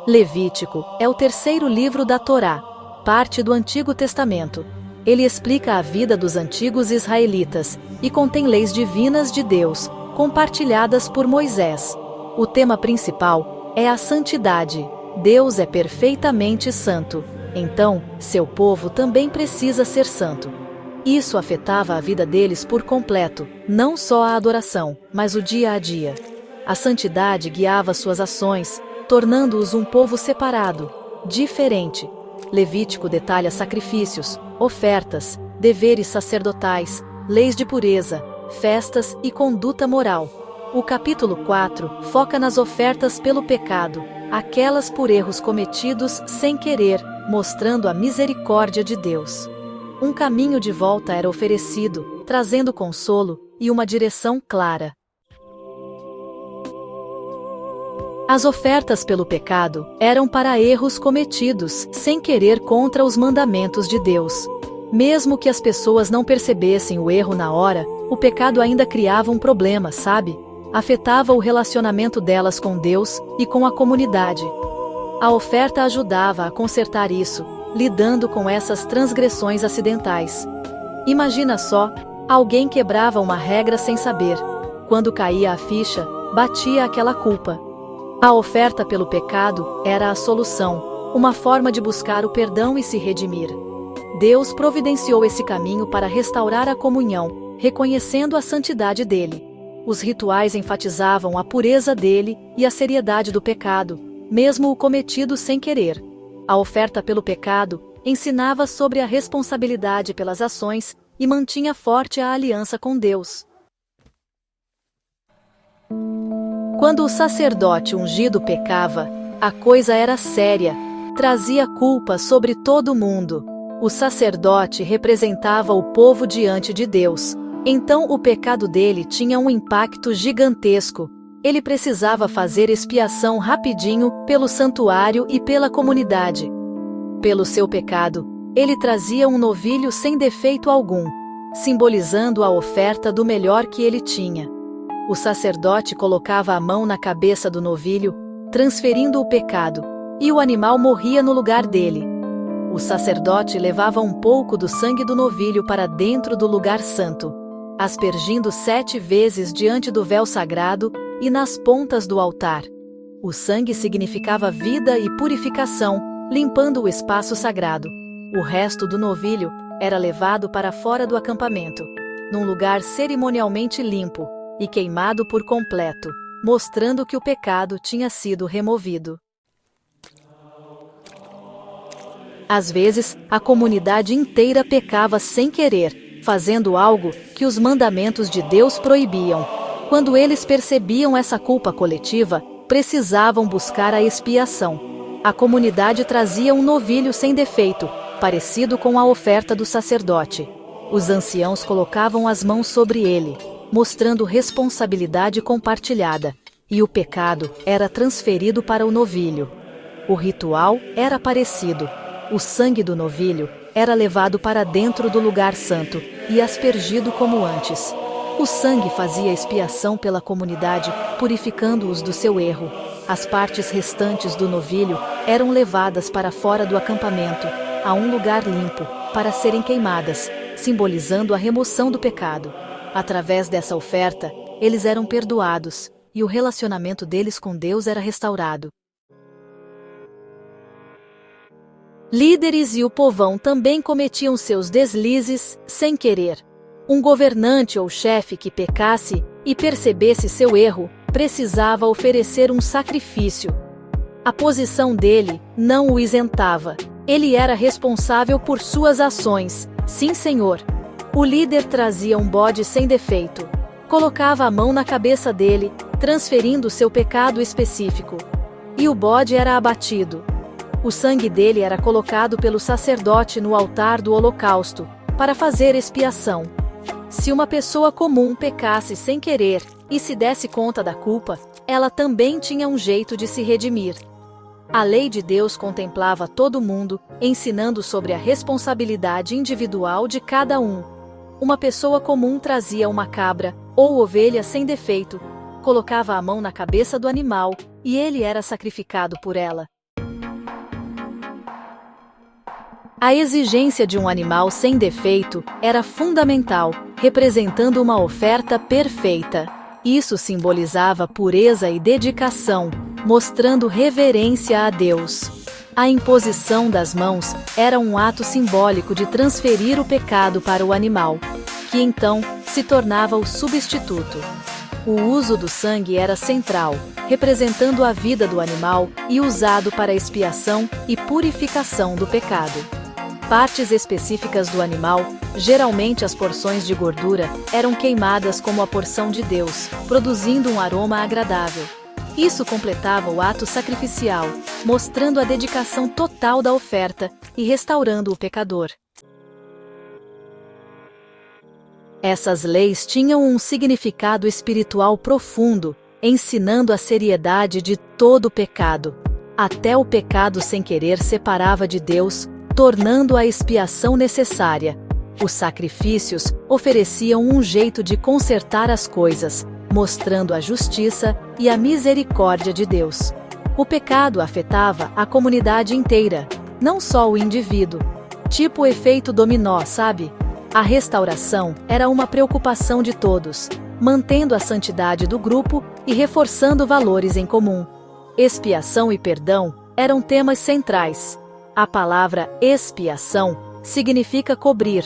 Levítico é o terceiro livro da Torá, parte do Antigo Testamento. Ele explica a vida dos antigos israelitas e contém leis divinas de Deus, compartilhadas por Moisés. O tema principal é a santidade. Deus é perfeitamente santo, então, seu povo também precisa ser santo. Isso afetava a vida deles por completo, não só a adoração, mas o dia a dia. A santidade guiava suas ações, tornando-os um povo separado, diferente. Levítico detalha sacrifícios, ofertas, deveres sacerdotais, leis de pureza, festas e conduta moral. O capítulo 4 foca nas ofertas pelo pecado, aquelas por erros cometidos sem querer, mostrando a misericórdia de Deus. Um caminho de volta era oferecido, trazendo consolo e uma direção clara. As ofertas pelo pecado eram para erros cometidos sem querer contra os mandamentos de Deus. Mesmo que as pessoas não percebessem o erro na hora, o pecado ainda criava um problema, sabe? Afetava o relacionamento delas com Deus e com a comunidade. A oferta ajudava a consertar isso, lidando com essas transgressões acidentais. Imagina só, alguém quebrava uma regra sem saber. Quando caía a ficha, batia aquela culpa. A oferta pelo pecado era a solução, uma forma de buscar o perdão e se redimir. Deus providenciou esse caminho para restaurar a comunhão, reconhecendo a santidade dele. Os rituais enfatizavam a pureza dele e a seriedade do pecado, mesmo o cometido sem querer. A oferta pelo pecado ensinava sobre a responsabilidade pelas ações e mantinha forte a aliança com Deus. Quando o sacerdote ungido pecava, a coisa era séria, trazia culpa sobre todo mundo. O sacerdote representava o povo diante de Deus, então o pecado dele tinha um impacto gigantesco. Ele precisava fazer expiação rapidinho pelo santuário e pela comunidade. Pelo seu pecado, ele trazia um novilho sem defeito algum, simbolizando a oferta do melhor que ele tinha. O sacerdote colocava a mão na cabeça do novilho, transferindo o pecado, e o animal morria no lugar dele. O sacerdote levava um pouco do sangue do novilho para dentro do lugar santo, aspergindo 7 vezes diante do véu sagrado e nas pontas do altar. O sangue significava vida e purificação, limpando o espaço sagrado. O resto do novilho era levado para fora do acampamento, num lugar cerimonialmente limpo, e queimado por completo, mostrando que o pecado tinha sido removido. Às vezes, a comunidade inteira pecava sem querer, fazendo algo que os mandamentos de Deus proibiam. Quando eles percebiam essa culpa coletiva, precisavam buscar a expiação. A comunidade trazia um novilho sem defeito, parecido com a oferta do sacerdote. Os anciãos colocavam as mãos sobre ele, mostrando responsabilidade compartilhada, e o pecado era transferido para o novilho. O ritual era parecido. O sangue do novilho era levado para dentro do lugar santo e aspergido como antes. O sangue fazia expiação pela comunidade, purificando-os do seu erro. As partes restantes do novilho eram levadas para fora do acampamento, a um lugar limpo, para serem queimadas, simbolizando a remoção do pecado. Através dessa oferta, eles eram perdoados, e o relacionamento deles com Deus era restaurado. Líderes e o povão também cometiam seus deslizes sem querer. Um governante ou chefe que pecasse e percebesse seu erro, precisava oferecer um sacrifício. A posição dele não o isentava. Ele era responsável por suas ações. Sim, senhor. O líder trazia um bode sem defeito. Colocava a mão na cabeça dele, transferindo seu pecado específico. E o bode era abatido. O sangue dele era colocado pelo sacerdote no altar do holocausto, para fazer expiação. Se uma pessoa comum pecasse sem querer e se desse conta da culpa, ela também tinha um jeito de se redimir. A lei de Deus contemplava todo mundo, ensinando sobre a responsabilidade individual de cada um. Uma pessoa comum trazia uma cabra ou ovelha sem defeito, colocava a mão na cabeça do animal e ele era sacrificado por ela. A exigência de um animal sem defeito era fundamental, representando uma oferta perfeita. Isso simbolizava pureza e dedicação, mostrando reverência a Deus. A imposição das mãos era um ato simbólico de transferir o pecado para o animal, que então se tornava o substituto. O uso do sangue era central, representando a vida do animal e usado para expiação e purificação do pecado. Partes específicas do animal, geralmente as porções de gordura, eram queimadas como a porção de Deus, produzindo um aroma agradável. Isso completava o ato sacrificial, mostrando a dedicação total da oferta e restaurando o pecador. Essas leis tinham um significado espiritual profundo, ensinando a seriedade de todo o pecado. Até o pecado sem querer separava de Deus, tornando a expiação necessária. Os sacrifícios ofereciam um jeito de consertar as coisas, mostrando a justiça e a misericórdia de Deus. O pecado afetava a comunidade inteira, não só o indivíduo. Tipo o efeito dominó, sabe? A restauração era uma preocupação de todos, mantendo a santidade do grupo e reforçando valores em comum. Expiação e perdão eram temas centrais. A palavra expiação significa cobrir.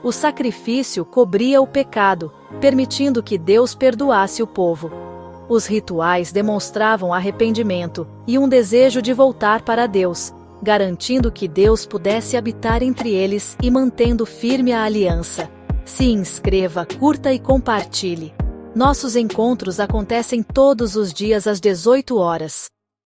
O sacrifício cobria o pecado, permitindo que Deus perdoasse o povo. Os rituais demonstravam arrependimento e um desejo de voltar para Deus, garantindo que Deus pudesse habitar entre eles e mantendo firme a aliança. Se inscreva, curta e compartilhe. Nossos encontros acontecem todos os dias às 18 horas.